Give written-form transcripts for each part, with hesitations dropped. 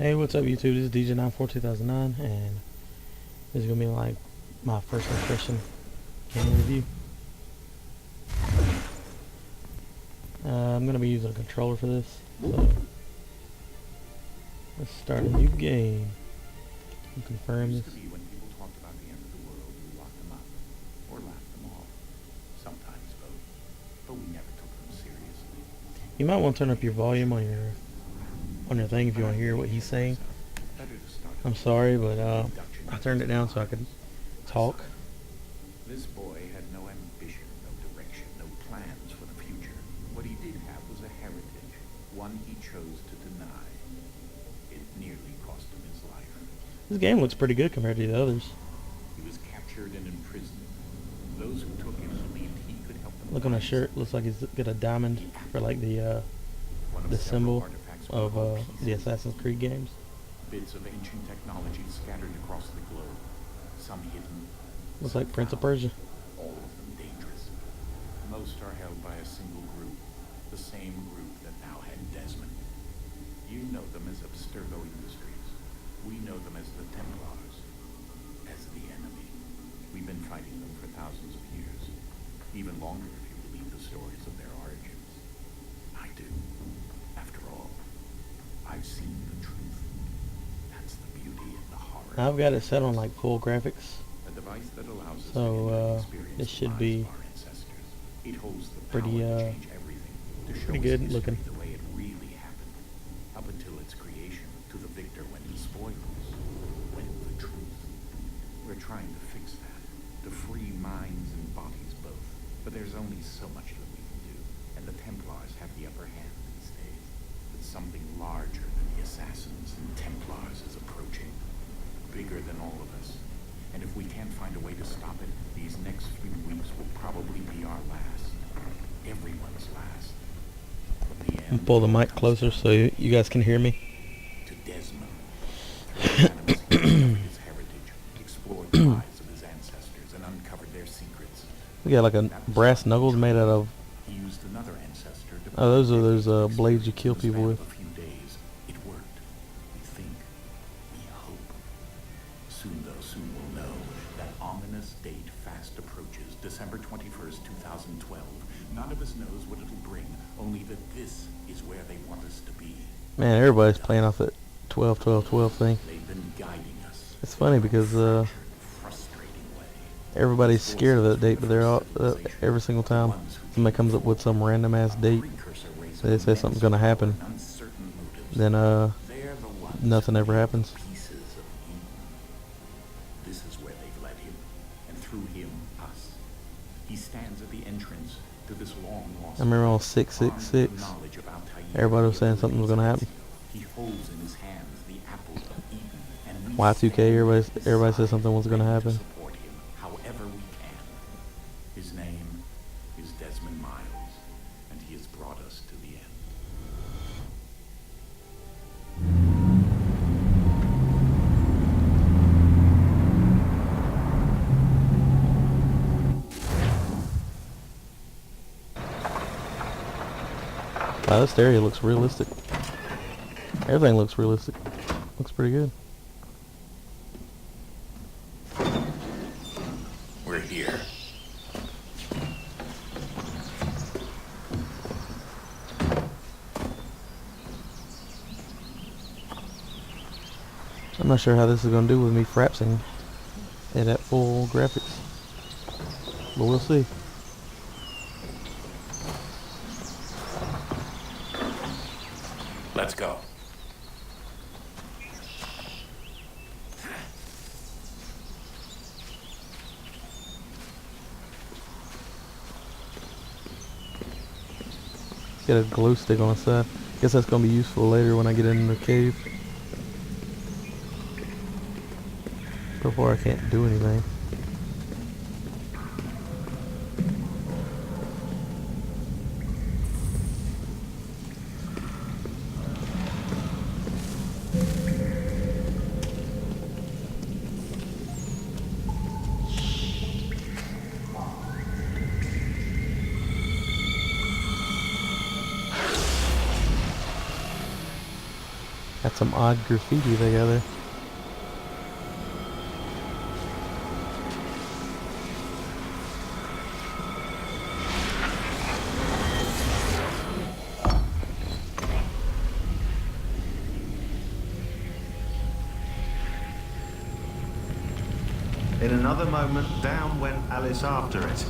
Hey, what's up, YouTube? This is DJ942009, and this is gonna be like my first impression game review. I'm gonna be using a controller for this, so let's start a new game. You confirm this. Used to be when people talked about the end of the world, we locked them up or laughed them off. Sometimes both, but we never took them seriously. You might want to turn up your volume on your thing if you want to hear what he's saying. Better to start. I'm sorry, but I turned it down so I could talk. This boy had no ambition, no direction, no plans for the future. What he did have was a heritage, one he chose to deny. It nearly cost him his life. This game looks pretty good compared to the others. He was captured and imprisoned. Those who took him believed he could help them. Look on his shirt. Looks like he's got a diamond for like the symbol of the Assassin's Creed games. Bits of ancient technology scattered across the globe. Some hidden. Looks like Prince of Persia. All of them dangerous. Most are held by a single group. The same group that now had Desmond. You know them as Abstergo Industries. We know them as the Templars. As the enemy. We've been fighting them for thousands of years. Even longer if you believe the stories of their origins. I do. After all, I've seen the truth. That's the beauty and the horror. I've got it set on like full graphics. A device that allows us So, to experience this should the be lives of our ancestors. It holds the pretty, power to change everything, to show pretty us good history looking. the way it really happened, up until its creation, to the victor when the spoils, when the truth. We're trying to fix that, to free minds and bodies both. But there's only so much that we can do, and the Templars have the upper hand these days. But something larger than the Assassins and Templars is approaching, bigger than all of us. And if we can't find a way to stop it, these next few weeks will probably be our last. Everyone's last. The I'm end pull the mic closer so you guys can hear me. to Desmond. His heritage, explored the lives of his ancestors, and uncovered their secrets. We got like a brass knuckles made out of. He used another ancestor to Oh, those are those blades you kill people with. a few days. It worked. We think. We hope. Soon we'll know that ominous date fast approaches, December 21st, 2012. None of us knows what it'll bring, only that this is where they want us to be. Man, everybody's playing off that 12-12-12 thing. They've been guiding us. It's funny because Frustrating way. everybody's scared of that date, but they're all every single time somebody comes up with some random ass date, they say something's gonna happen, then nothing ever happens. Pieces of Eden. This is where they've led him, and through him, us. He stands at the entrance to this long lost. I remember on 666, everybody was saying something was gonna happen. He holds in his hands the apple of Eden, and we Y2K, everybody said something was gonna happen. support him however we can. His name is Desmond Miles, and he has brought us to the end. Wow, this area looks realistic. Everything looks realistic. Looks pretty good. We're here. I'm not sure how this is gonna do with me frapsing it at full graphics, but we'll see. Let's go. Get a glow stick on the side. Guess that's gonna be useful later when I get in the cave. Before I can't do anything. That's some odd graffiti they got there. In another moment, down went Alice after it,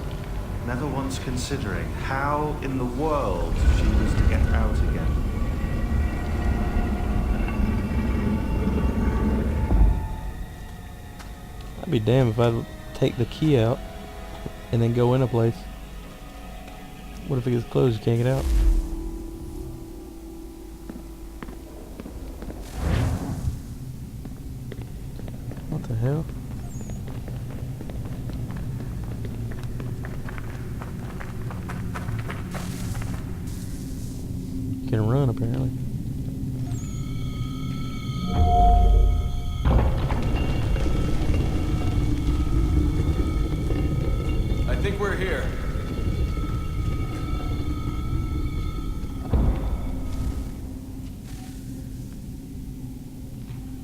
never once considering how in the world she was to get out again. I'd be damned if I'd take the key out and then go in a place. What if it gets closed, you can't get out? What the hell? You can run apparently. I think we're here.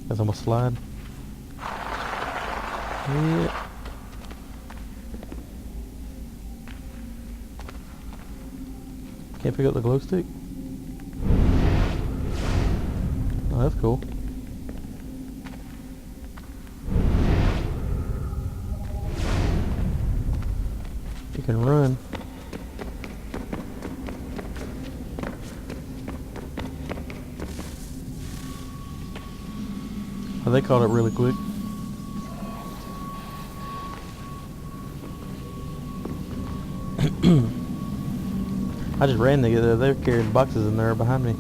Guess I'm gonna slide. Yeah. Can't pick up the glow stick? Oh, that's cool. You can run. Oh, they caught it really quick. I just ran to get there. They're carrying boxes in there behind me.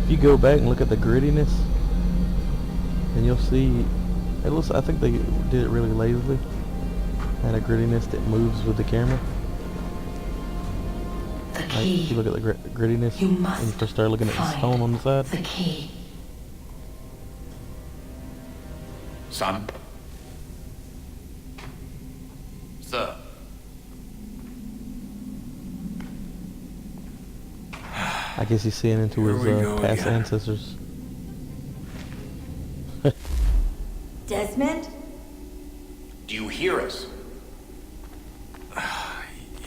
If you go back and look at the grittiness, and you'll see, it looks, I think they did it really lazily. Had a grittiness that moves with the camera. The Like, key. if you look at the grittiness, You and must you first start looking at the find stone on the side. The key. Son? Sir? I guess he's seeing into Here his we go past again. ancestors. Desmond? Do you hear us?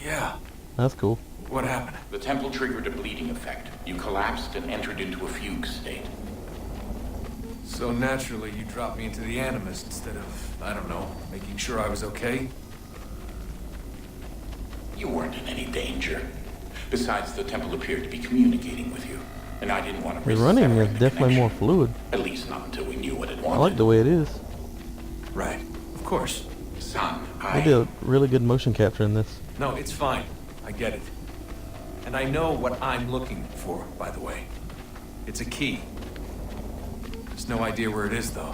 Yeah. That's cool. What happened? The temple triggered a bleeding effect. You collapsed and entered into a fugue state. So naturally, you dropped me into the Animus instead of, I don't know, making sure I was okay? You weren't in any danger. Besides, the temple appeared to be communicating with you, and I didn't want to The risk running severing is the definitely more connection. fluid. At least not until we knew what it I wanted. like the way it is. Right. Of course. Son, They did a really good motion capture in this. No, it's fine. I get it. And I know what I'm looking for, by the way. It's a key. There's no idea where it is, though.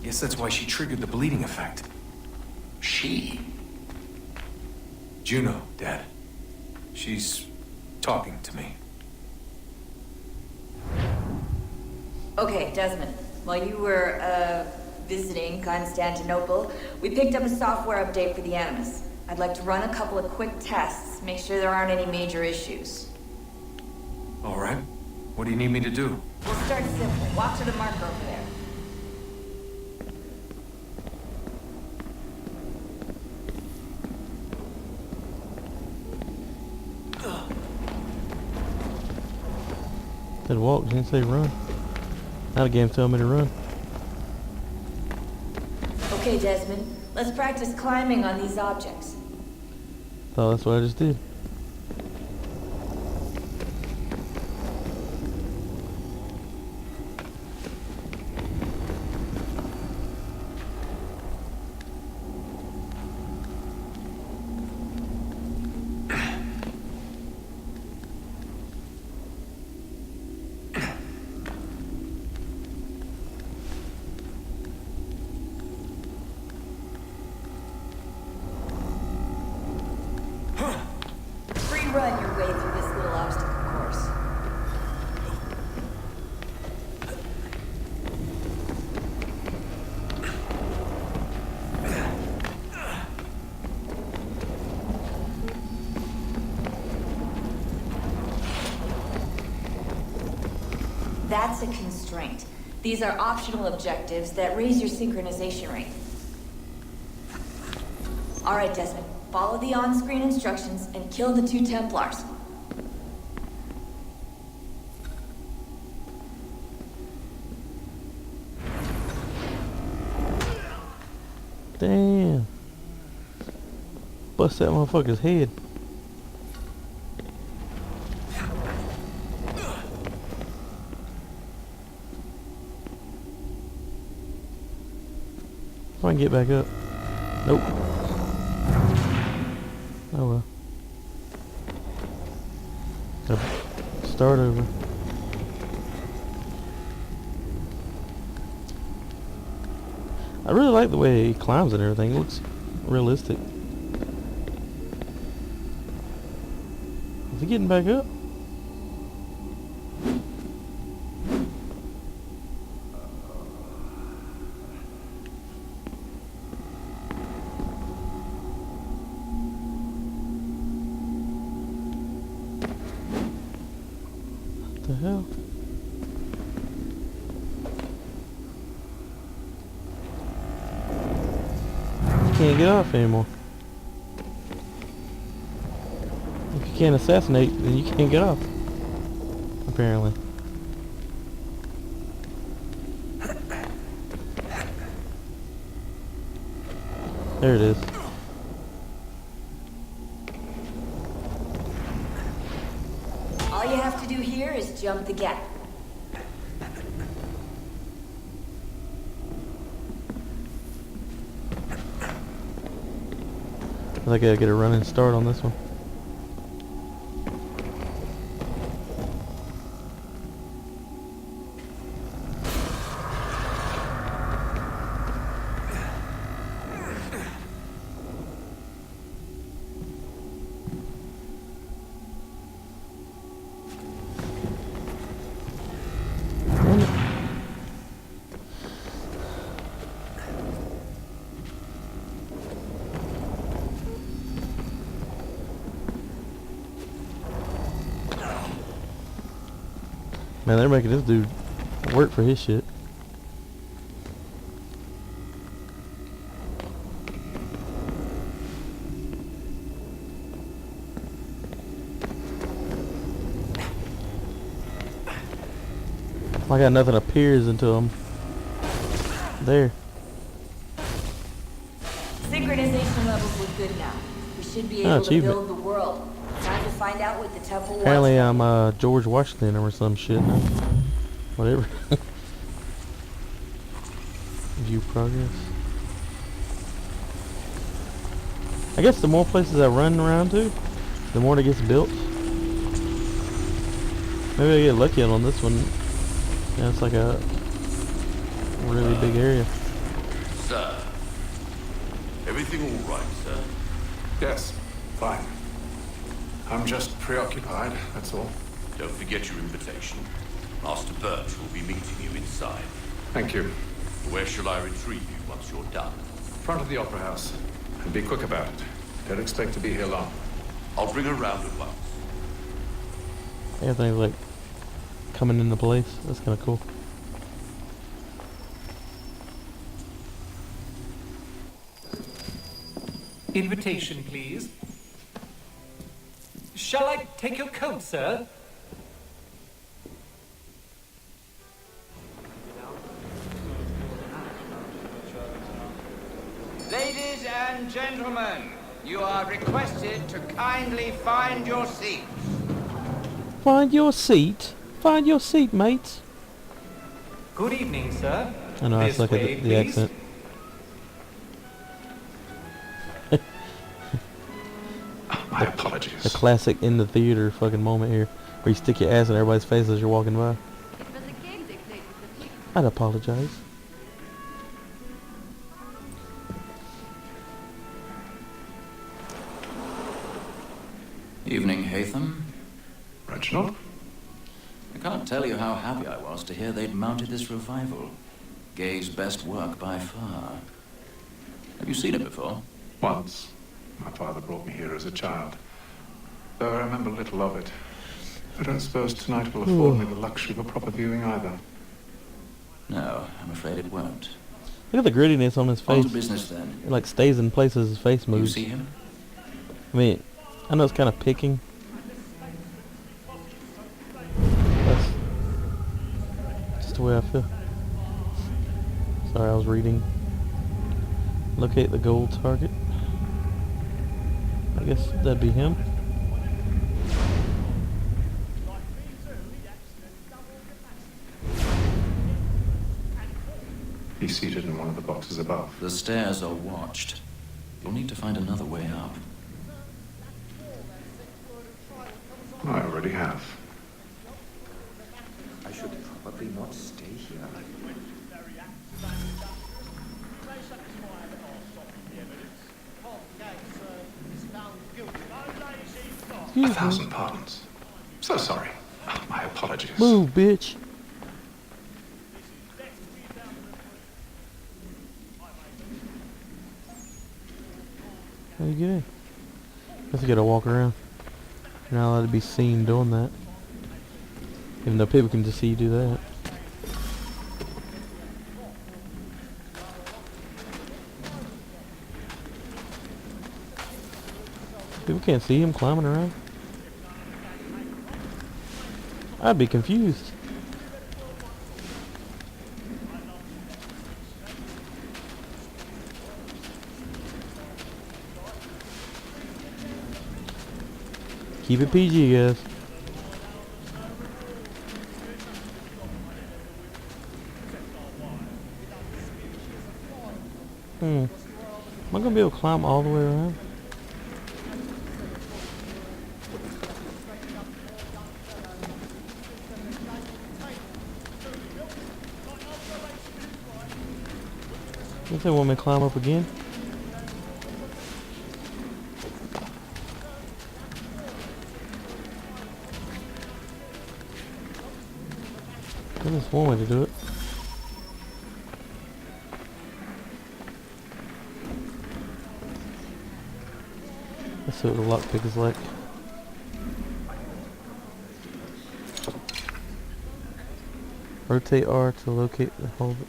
Guess that's why she triggered the bleeding effect. She? Juno, Dad. She's talking to me. Okay, Desmond. While you were, visiting Constantinople, we picked up a software update for the Animus. I'd like to run a couple of quick tests, make sure there aren't any major issues. All right. What do you need me to do? We'll start simple. Walk to the marker over there. Said walk, didn't say run. Now the game's telling me to run. Okay, Desmond. Let's practice climbing on these objects. Thought that's what I just did. run your way through this little obstacle course. That's a constraint. These are optional objectives that raise your synchronization rate. Alright, Desmond. Follow the on-screen instructions and kill the 2 Templars. Damn. Bust that motherfucker's head. If I can get back up. Nope. Oh well. Gotta start over. I really like the way he climbs and everything. It looks realistic. Is he getting back up? What the hell? Can't get off anymore. If you can't assassinate, then you can't get off. Apparently. There it is. All you have to do here is jump the gap. I think I gotta get a running start on this one. Damn it. Man, they're making this dude work for his shit. I got nothing appears until I'm there. Synchronization levels look good now. We should be Ah, able to achievement. build the world. Time to find out what the Temple wants. Apparently I'm George Washington or some shit now. Whatever. View progress. I guess the more places I run around to, the more it gets built. Maybe I get lucky on this one. Yeah, it's like a really big area. Sir. Everything all right, sir? Yes, fine. I'm just preoccupied, that's all. Don't forget your invitation. Master Birch will be meeting you inside. Thank you. Where shall I retrieve you once you're done? Front of the Opera House. And be quick about it. Don't expect to be here long. I'll bring her round at once. Everything's like coming into place. That's kind of cool. Invitation, please. Shall I take your coat, sir? Ladies and gentlemen, you are requested to kindly find your seats. Find your seat. Find your seat, mates. Good evening, sir. I know, I This suck at way, the please. accent. My apologies. The classic in the theater fucking moment here, where you stick your ass in everybody's face as you're walking by. I'd apologize. Evening, Hatham. Reginald? I can't tell you how happy I was to hear they'd mounted this revival. Gay's best work by far. Have you seen it before? Once. My father brought me here as a child. Though I remember little of it. I don't suppose tonight will afford me the luxury of a proper viewing either. No, I'm afraid it won't. Look at the grittiness on his On face. to business then. It like stays in place as his face You moves. see him? I mean, I know it's kind of picking. That's just the way I feel. Sorry, I was reading. Locate the gold target. I guess that'd be him. He's seated in one of the boxes above. The stairs are watched. You'll need to find another way up. I already have. I should probably not stay here. A thousand pardons. So sorry. My apologies. Move, bitch. How do you get in? I guess you gotta walk around. You're not allowed to be seen doing that. Even though people can just see you do that. People can't see him climbing around. I'd be confused. Keep it PG, guys. Am I gonna be able to climb all the way around? If they want me to climb up again. There's one way to do it. Let's see what the lockpick is like. Rotate R to locate the hold it.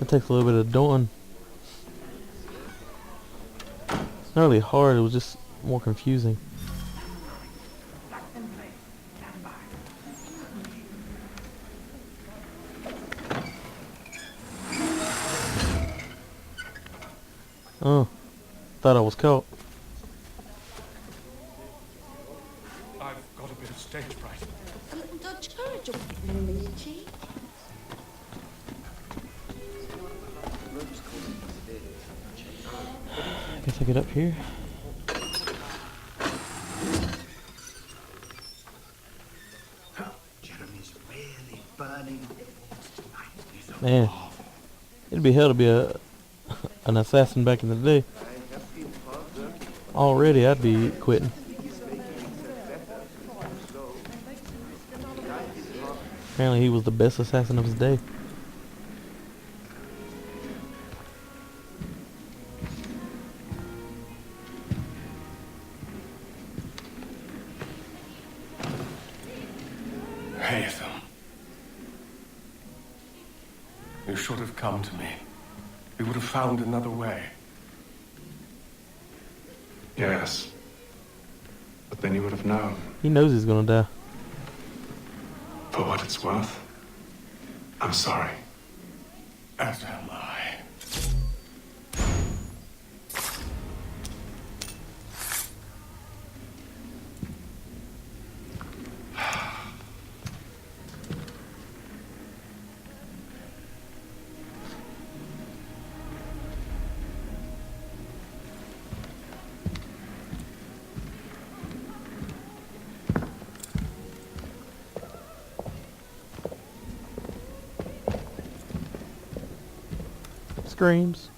It takes a little bit of doing. It's not really hard, it was just more confusing. Oh, thought I was caught. I've got a bit of stage fright. Guess I get up here. Jeremy's really burning tonight. Man, it'd be hell to be an assassin back in the day. Already I'd be quitting. Apparently he was the best assassin of his day. Hatham. You should have come to me. We would have found another way. Yes. But then you would have known. He knows he's gonna die. For what it's worth, I'm sorry. As am I. screams.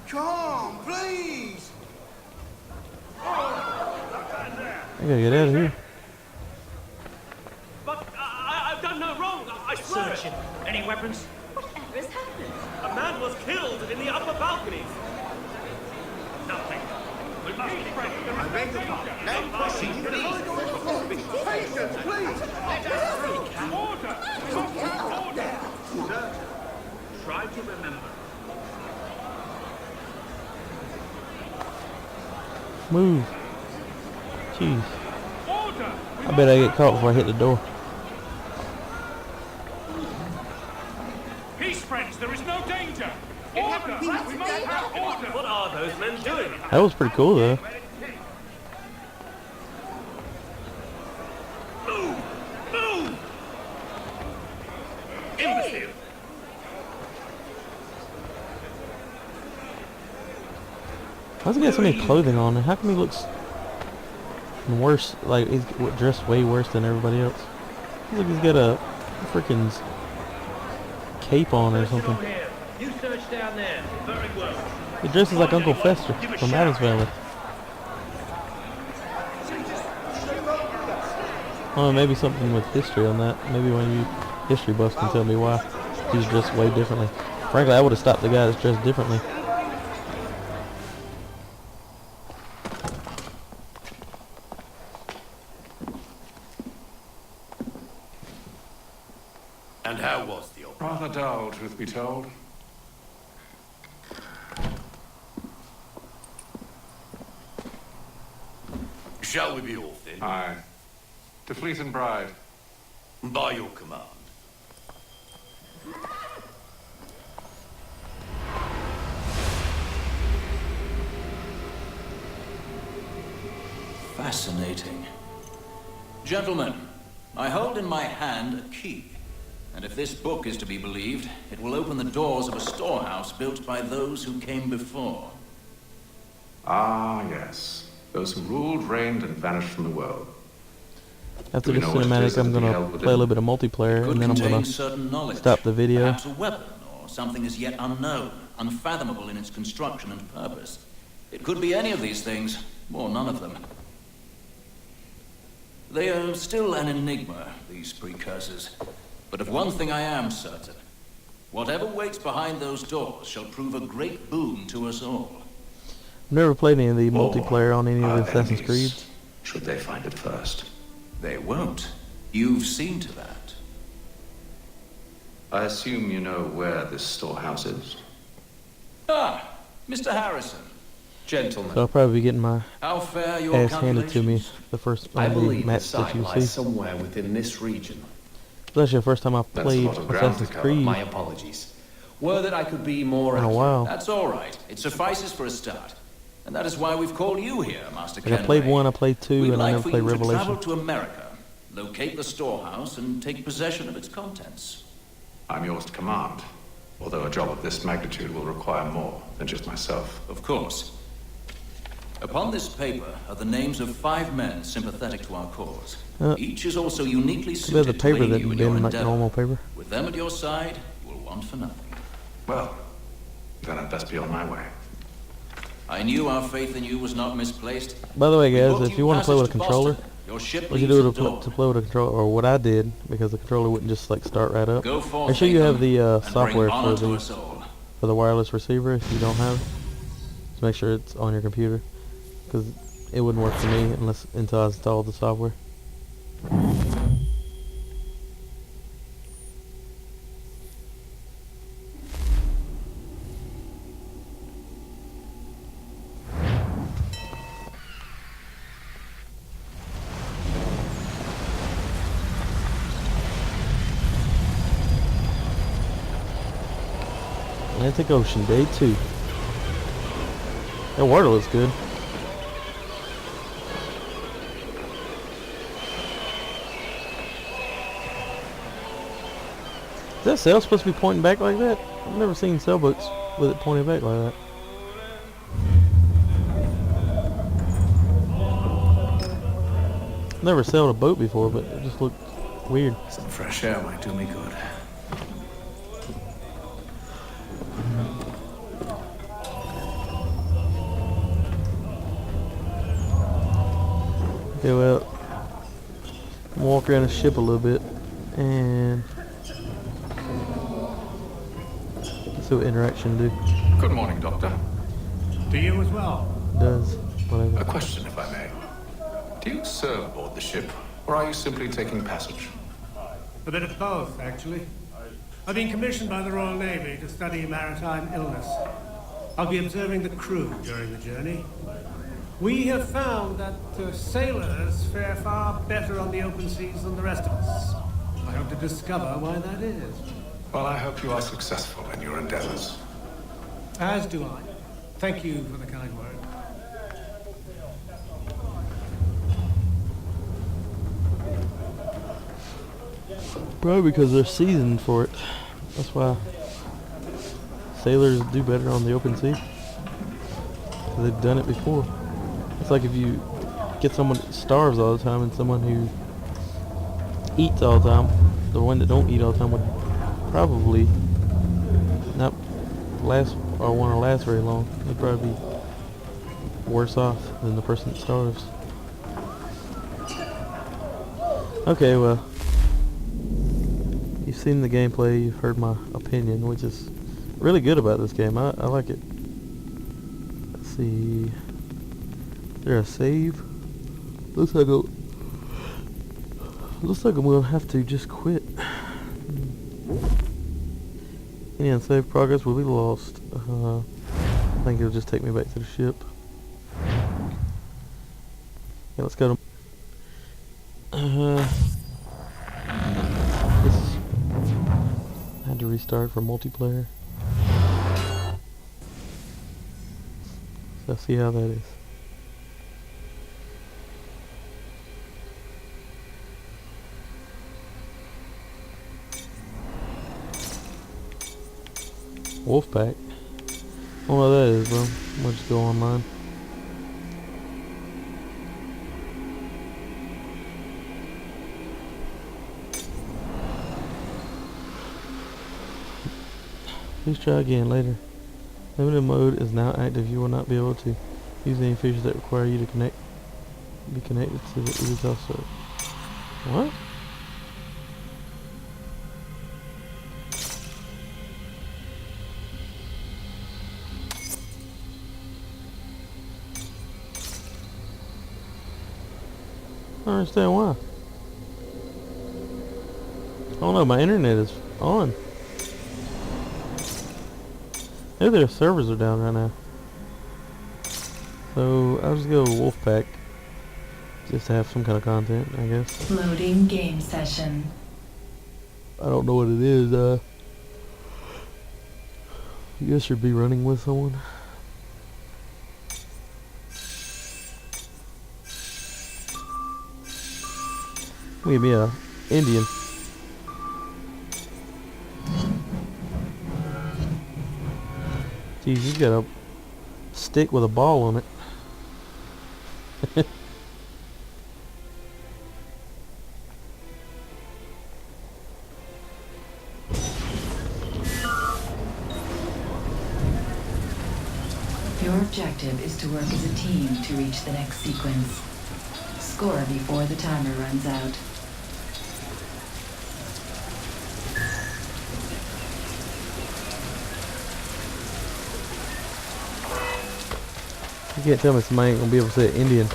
Come, please. I gotta get out of here. But I've done no wrong. I swear. Searching. Any weapons? Whatever has happened? A man was killed in the upper balconies. Nothing. We must be frank. I beg your pardon. No questions, please. Patience, please. Let us through. Order! Order! Sir, try to remember. Move. Jeez. Order! I bet I get caught before I hit the door. Peace, friends. There is no danger. Order! We must have order. What are those men doing? That was pretty cool though. Move! Move! Imbecile! Why does he got so many clothing on? And how come he looks worse? Like he's dressed way worse than everybody else. Look, he's got a freaking cape on or something. You search down there. Very well. He dresses like Uncle Fester from Addams Family. Oh, maybe something with history on that. Maybe one of you history buffs can tell me why he's dressed way differently. Frankly, I would have stopped the guy that's dressed differently. And how was the opera? Rather dull, truth be told. Shall we be off then? Aye. To Fleet and Bride. By your command. Fascinating. Gentlemen, I hold in my hand a key. And if this book is to be believed, it will open the doors of a storehouse built by those who came before. Ah, yes. Those who ruled, reigned, and vanished from the world. After Do we this know what it cinematic, is I'm that we gonna held play a within? little bit of multiplayer, It could and then I'm contain gonna certain knowledge, stop the video. perhaps a weapon, or something as yet unknown, unfathomable in its construction and purpose. It could be any of these things, or none of them. They are still an enigma, these precursors. But of one thing I am certain. Whatever waits behind those doors shall prove a great boon to us all. I've never played any of the Or multiplayer on any of our the Assassin's enemies, Creeds. Should they find it first? They won't. You've seen to that. I assume you know where this storehouse is. Ah, Mr. Harrison. Gentlemen, So I'll probably be getting my How fare your ass handed to me calculations? the first I believe the match site that you lies see. somewhere within this region. It's actually the first time I've That's a played lot of ground to Assassin's cover. Creed My apologies. Were that I could be more in a accurate. while. That's all right. It suffices for a start. And that is why we've called you here, Master Like I Kenway. played 1, I played 2, We'd and I like never for played you to travel Revelation. to America, locate the storehouse, and take possession of its contents. I'm yours to command. Although a job of this magnitude will require more than just myself. Of course. Upon this paper are the names of 5 men sympathetic to our cause. Each is also uniquely Too bad suited the to paper aid didn't you in bend your like endeavor. normal paper. With them at your side, you will want for nothing. Well, then I'd best be on my way. I knew our faith in you was not misplaced. By the way, We guys, booked if you want to play with a passage to controller, Boston. Your ship what you leaves do at dawn. to play with a controller, or what I did, because the controller wouldn't just like start right up. Go forth, Make sure you have the and bring software honor to us all. for the wireless receiver. If you don't have it, just make sure it's on your computer, because it wouldn't work for me until I installed the software. Atlantic Ocean, day 2. That water looks good. Is that sail supposed to be pointing back like that? I've never seen sailboats with it pointing back like that. Never sailed a boat before, but it just looked weird. Some fresh air might do me good. Okay, well, I'm gonna walk around the ship a little bit and see what interaction do. Good morning, Doctor. To you as well. Does whatever. A question, if I may. Do you serve aboard the ship, or are you simply taking passage? A bit of both, actually. I've been commissioned by the Royal Navy to study maritime illness. I'll be observing the crew during the journey. We have found that sailors fare far better on the open seas than the rest of us. I hope to discover why that is. Well, I hope you are successful in your endeavors. As do I. Thank you for the kind word. Probably because they're seasoned for it. That's why sailors do better on the open sea. 'Cause they've done it before. It's like if you get someone that starves all the time and someone who eats all the time, the one that don't eat all the time would probably not last or want to last very long. They'd probably be worse off than the person that starves. Okay, well, you've seen the gameplay, you've heard my opinion, which is really good about this game. I like it. Let's see. Is there a save? Looks like I'm gonna have to just quit. Any unsaved progress will be lost. I think it'll just take me back to the ship. Yeah, let's go to. Had to restart for multiplayer. So let's see how that is. Wolfpack. I don't know what that is, bro. We'll just go online. Please try again later. Limited mode is now active. You will not be able to use any features that require you to be connected to the Ubisoft server. What? I don't understand why. I don't know, my internet is on. Maybe their servers are down right now. So I'll just go Wolfpack. Just to have some kind of content, I guess. Loading game session. I don't know what it is, I guess you'd be running with someone. Give me a Indian. Geez, he's got a stick with a ball on it. Your objective is to work as a team to reach the next sequence. Score before the timer runs out. You can't tell me somebody ain't gonna be able to say Indian.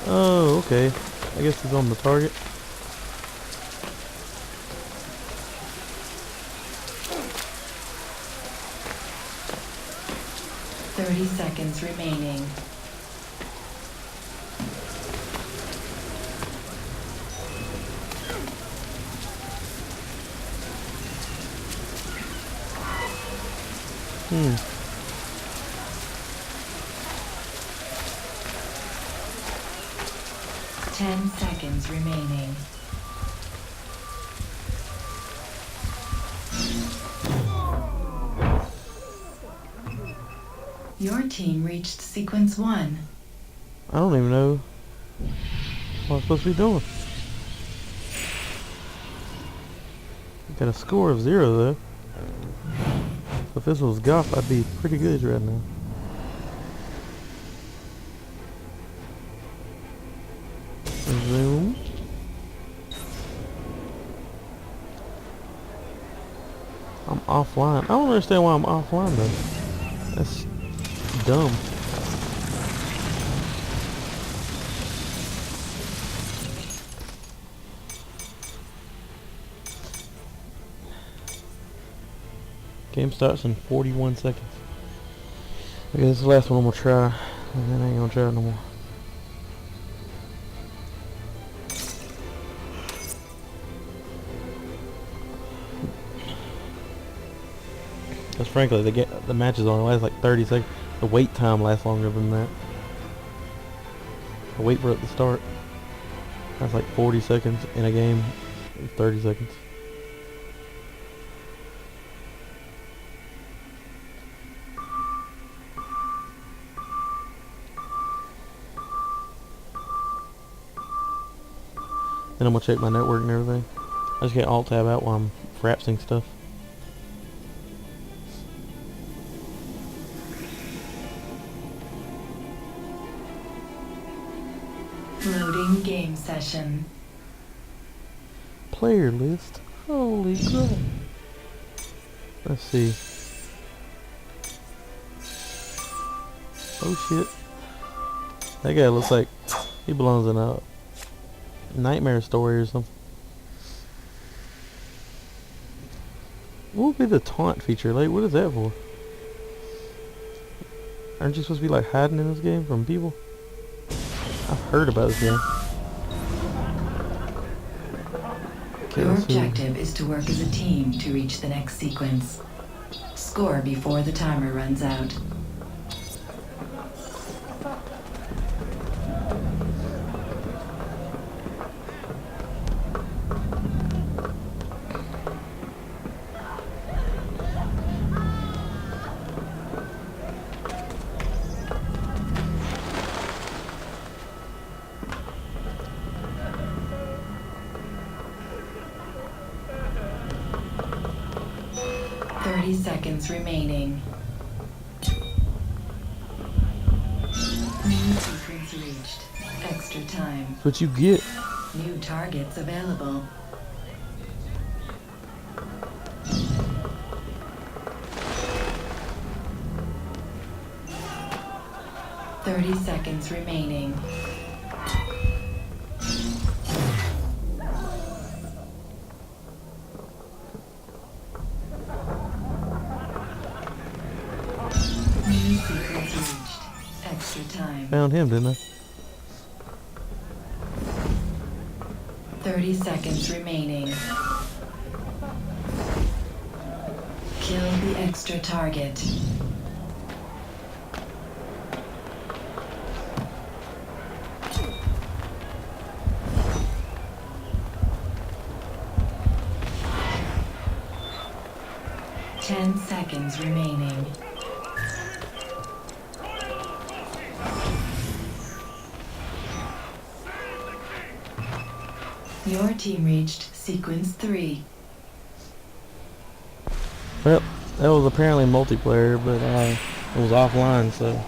Oh, okay. I guess it's on the target. Seconds remaining. Hmm. 10 seconds remaining. Your team reached sequence 1. I don't even know what I'm supposed to be doing. Got a score of 0 though. So if this was golf, I'd be pretty good right now. Zoom. I'm offline. I don't understand why I'm offline though. That's dumb. Game starts in 41 seconds. Okay, this is the last one I'm gonna try, and then I ain't gonna try it no more. Because frankly, the matches only last like 30 seconds. The wait time lasts longer than that. The wait for it to start. That's like 40 seconds in a game. 30 seconds. Then I'm gonna check my network and everything. I just get alt tab out while I'm frapsing stuff. Loading game session. Player list. Holy crap. Let's see. Oh shit. That guy looks like he belongs in a Nightmare Story or something. What would be the taunt feature? Like, what is that for? Aren't you supposed to be like hiding in this game from people? I've heard about this game. Okay, Your let's see. objective is to work as a team to reach the next sequence. Score before the timer runs out. Seconds remaining. New sequence reached. Extra time. That's what you get. New targets available. "30 seconds remaining. Found him, didn't I? 30 seconds remaining. Kill the extra target. Ten seconds remaining. Your team reached sequence 3. Well, that was apparently multiplayer, but it was offline, so.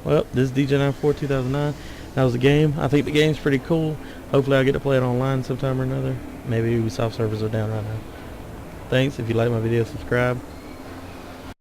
Well, this is DJ94 2009. That was the game. I think the game's pretty cool. Hopefully I'll get to play it online sometime or another. Maybe Ubisoft servers are down right now. Thanks. If you like my video, subscribe.